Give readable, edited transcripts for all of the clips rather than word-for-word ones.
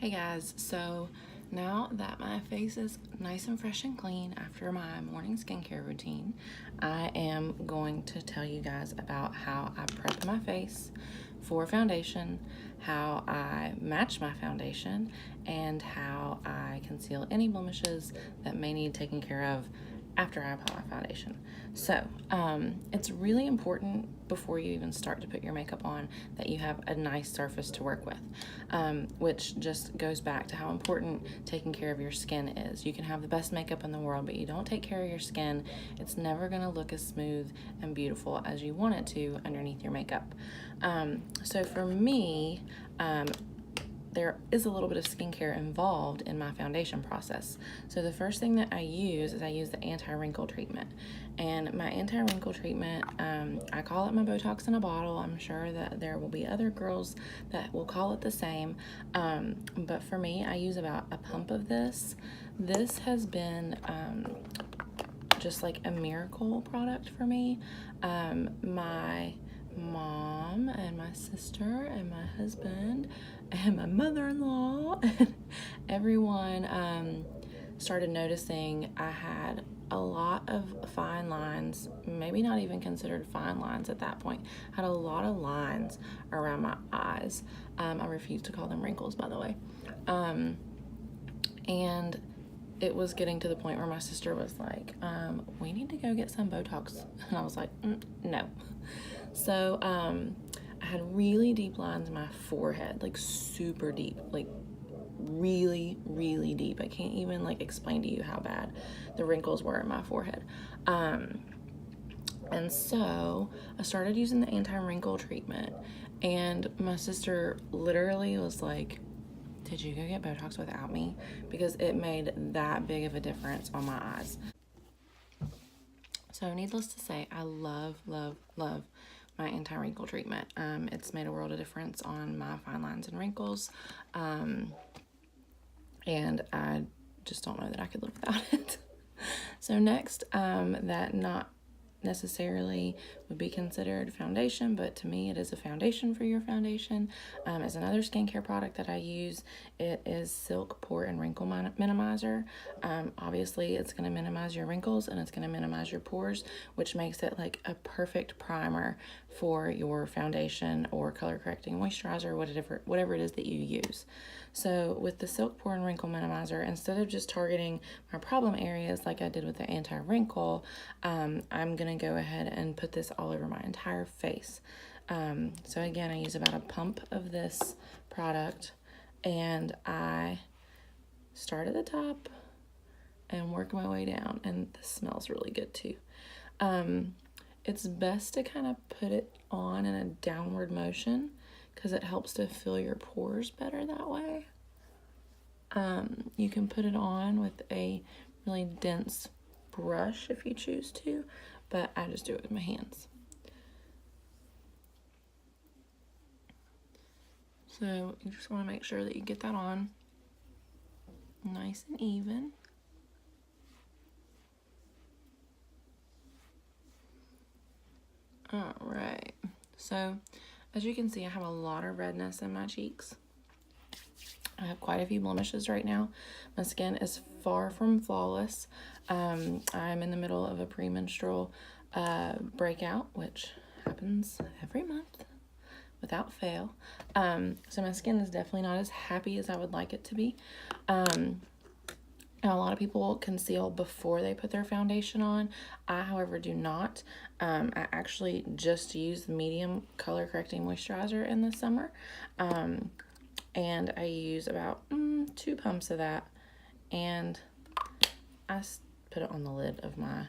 Hey guys, so now that my face is nice and fresh and clean after my morning skincare routine, I am going to tell you guys about how I prep my face for foundation, how I match my foundation, and how I conceal any blemishes that may need taken care of after I apply my foundation. So it's really important before you even start to put your makeup on that you have a nice surface to work with, which just goes back to how important taking care of your skin is. You can have the best makeup in the world, but you don't take care of your skin, it's never going to look as smooth and beautiful as you want it to underneath your makeup. So for me, there is a little bit of skincare involved in my foundation process. So the first thing that I use is the anti-wrinkle treatment. And my anti-wrinkle treatment, I call it my Botox in a bottle. I'm sure that there will be other girls that will call it the same. But for me, I use about a pump of this. This has been just like a miracle product for me. My mom and my sister and my husband and my mother-in-law and everyone started noticing I had a lot of fine lines, maybe not even considered fine lines at that point. I had a lot of lines around my eyes. I refuse to call them wrinkles, by the way. And it was getting to the point where my sister was like, we need to go get some Botox. And I was like, no. So I had really deep lines in my forehead, like super deep, like really, really deep. I can't even like explain to you how bad the wrinkles were in my forehead. And so I started using the anti-wrinkle treatment, and my sister literally was like, did you go get Botox without me? Because it made that big of a difference on my eyes. So needless to say, I love, love, love my anti-wrinkle treatment. It's made a world of difference on my fine lines and wrinkles. And I just don't know that I could live without it. So next, that not necessarily would be considered foundation, but to me it is a foundation for your foundation, is another skincare product that I use. It is Silk Pore and Wrinkle Minimizer. Obviously it's going to minimize your wrinkles and it's going to minimize your pores, which makes it like a perfect primer for your foundation or color correcting moisturizer, whatever it is that you use. So with the Silk Pore and Wrinkle Minimizer, instead of just targeting my problem areas like I did with the anti-wrinkle, I'm going to go ahead and put this all over my entire face. So again, I use about a pump of this product, and I start at the top and work my way down, and this smells really good too. It's best to kind of put it on in a downward motion because it helps to fill your pores better that way. You can put it on with a really dense brush if you choose to, but I just do it with my hands. So you just want to make sure that you get that on nice and even. All right, so as you can see, I have a lot of redness in my cheeks. I have quite a few blemishes right now. My skin is far from flawless. I'm in the middle of a premenstrual breakout, which happens every month without fail. So my skin is definitely not as happy as I would like it to be. Now, a lot of people conceal before they put their foundation on. I, however, do not. I actually just use the medium color correcting moisturizer in the summer. And I use about 2 pumps of that, and I put it on the lid of my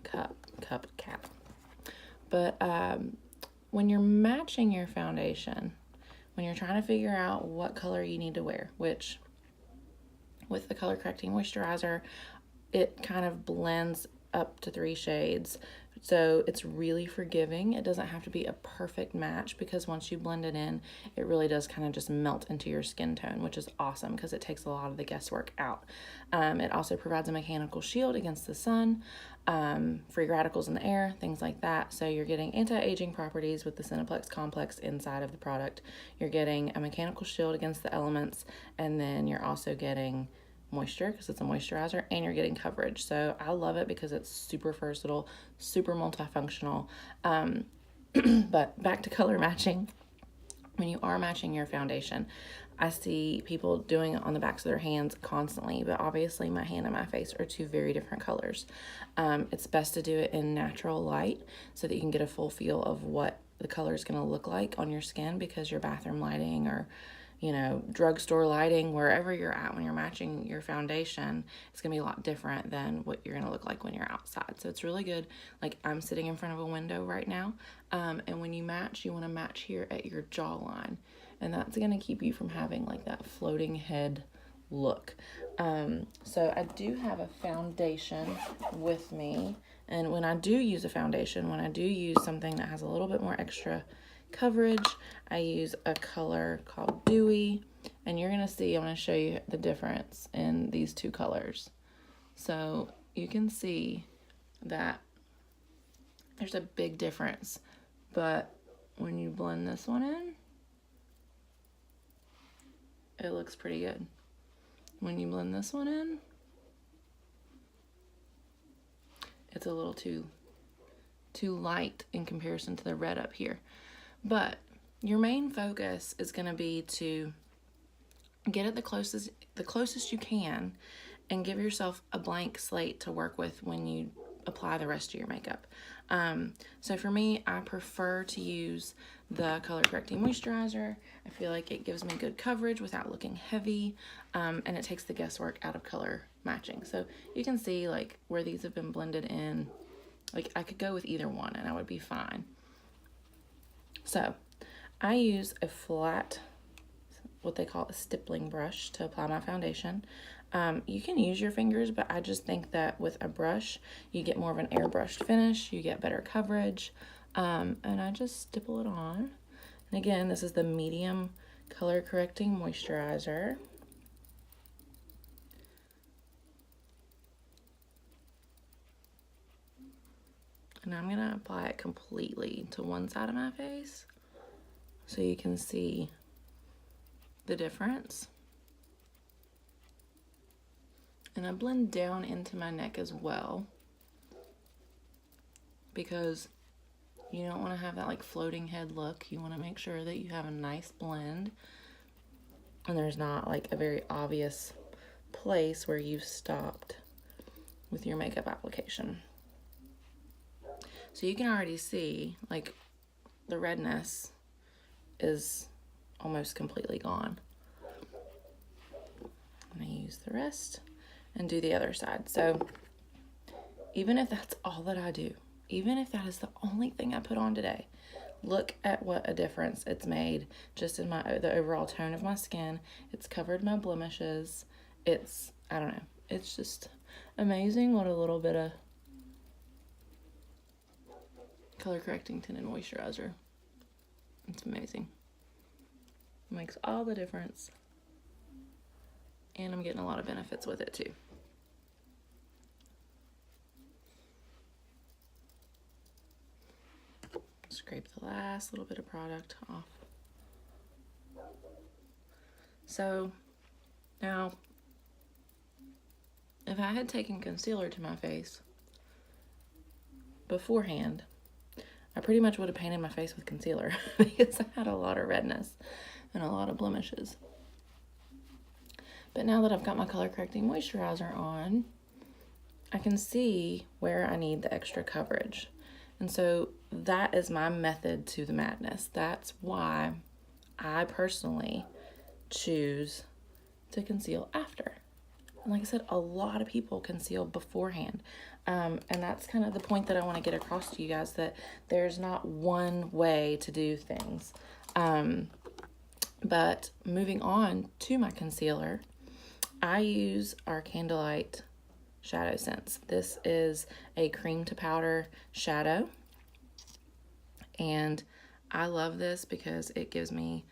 cup cap. But when you're matching your foundation, when you're trying to figure out what color you need to wear, which with the color correcting moisturizer, it kind of blends up to 3 shades So it's really forgiving. It doesn't have to be a perfect match because once you blend it in, it really does kind of just melt into your skin tone, which is awesome because it takes a lot of the guesswork out. It also provides a mechanical shield against the sun, free radicals in the air, things like that. So you're getting anti-aging properties with the Cineplex complex inside of the product. You're getting a mechanical shield against the elements, and then you're also getting moisture because it's a moisturizer, and you're getting coverage. So I love it because it's super versatile, super multifunctional. But back to color matching. When you are matching your foundation, I see people doing it on the backs of their hands constantly, but obviously my hand and my face are two very different colors. It's best to do it in natural light so that you can get a full feel of what the color is going to look like on your skin, because your bathroom lighting or drugstore lighting, wherever you're at when you're matching your foundation, it's gonna be a lot different than what you're gonna look like when you're outside. So it's really good. Like, I'm sitting in front of a window right now, and when you match, you wanna match here at your jawline, and that's gonna keep you from having like that floating head look. So I do have a foundation with me, and when I do use a foundation, when I do use something that has a little bit more extra coverage, I use a color called Dewy, and you're gonna see, I'm gonna show you the difference in these two colors. So you can see that there's a big difference, but when you blend this one in, it looks pretty good. When you blend this one in, it's a little too light in comparison to the red up here. But your main focus is going to be to get it the closest you can and give yourself a blank slate to work with when you apply the rest of your makeup. So for me, I prefer to use the color correcting moisturizer. I feel like it gives me good coverage without looking heavy, and it takes the guesswork out of color matching. So you can see like where these have been blended in, like I could go with either one and I would be fine. So I use a flat, what they call a stippling brush, to apply my foundation. You can use your fingers, but I just think that with a brush, you get more of an airbrushed finish, you get better coverage, and I just stipple it on. And again, this is the medium color correcting moisturizer. And I'm gonna apply it completely to one side of my face so you can see the difference. And I blend down into my neck as well, because you don't want to have that like floating head look. You want to make sure that you have a nice blend and there's not like a very obvious place where you've stopped with your makeup application. So you can already see like the redness is almost completely gone. I'm gonna use the rest and do the other side. So even if that's all that I do, even if that is the only thing I put on today, look at what a difference it's made just in the overall tone of my skin. It's covered my blemishes. It's, I don't know, it's just amazing what a little bit of color correcting tinted moisturizer. It's amazing. It makes all the difference. And I'm getting a lot of benefits with it too. Scrape the last little bit of product off. So now, if I had taken concealer to my face beforehand, I pretty much would have painted my face with concealer because I had a lot of redness and a lot of blemishes. But now that I've got my color correcting moisturizer on, I can see where I need the extra coverage. And so that is my method to the madness. That's why I personally choose to conceal after. And like I said, a lot of people conceal beforehand. And that's kind of the point that I want to get across to you guys, that there's not one way to do things. But moving on to my concealer, I use our Candlelight Shadow Sense. This is a cream to powder shadow, and I love this because it gives me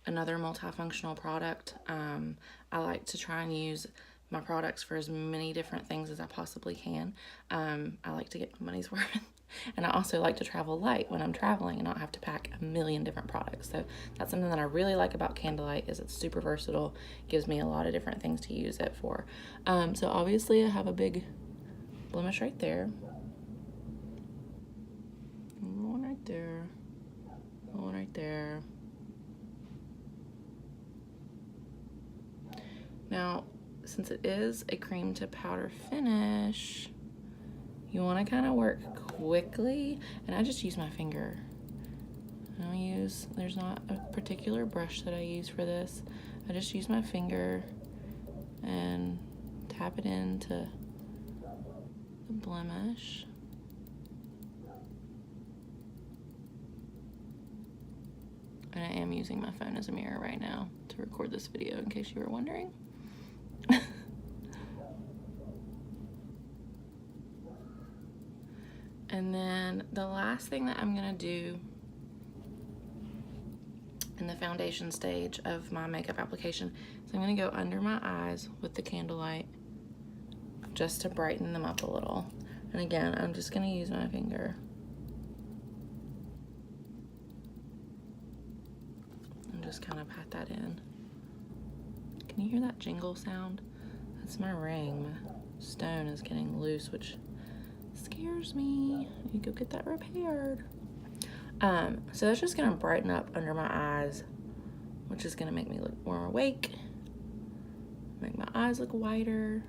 another multifunctional product. I like to try and use my products for as many different things as I possibly can. I like to get my money's worth. And I also like to travel light when I'm traveling and not have to pack a million different products. So that's something that I really like about Candlelight, is it's super versatile, gives me a lot of different things to use it for. So obviously I have a big blemish right there. One right there. One right there. Now, since it is a cream to powder finish, you want to kind of work quickly, and I just use my finger. There's not a particular brush that I use for this. I just use my finger and tap it into the blemish. And I am using my phone as a mirror right now to record this video, in case you were wondering. And then the last thing that I'm gonna do in the foundation stage of my makeup application is I'm gonna go under my eyes with the Candlelight just to brighten them up a little. And again, I'm just gonna use my finger. And just kind of pat that in. Can you hear that jingle sound? That's my ring. My stone is getting loose, which scares me. You go get that repaired. So that's just gonna brighten up under my eyes, which is gonna make me look more awake, make my eyes look whiter,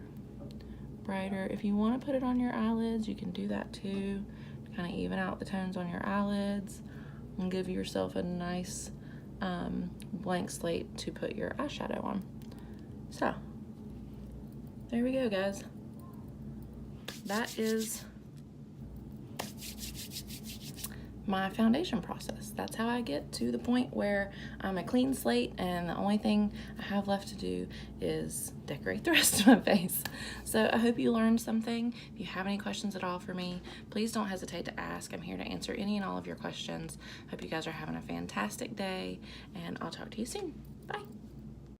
brighter. If you want to put it on your eyelids, you can do that too, to kind of even out the tones on your eyelids and give yourself a nice blank slate to put your eyeshadow on. So there we go, guys. That is my foundation process. That's how I get to the point where I'm a clean slate and the only thing I have left to do is decorate the rest of my face. So I hope you learned something. If you have any questions at all for me, please don't hesitate to ask. I'm here to answer any and all of your questions. Hope you guys are having a fantastic day, and I'll talk to you soon. Bye.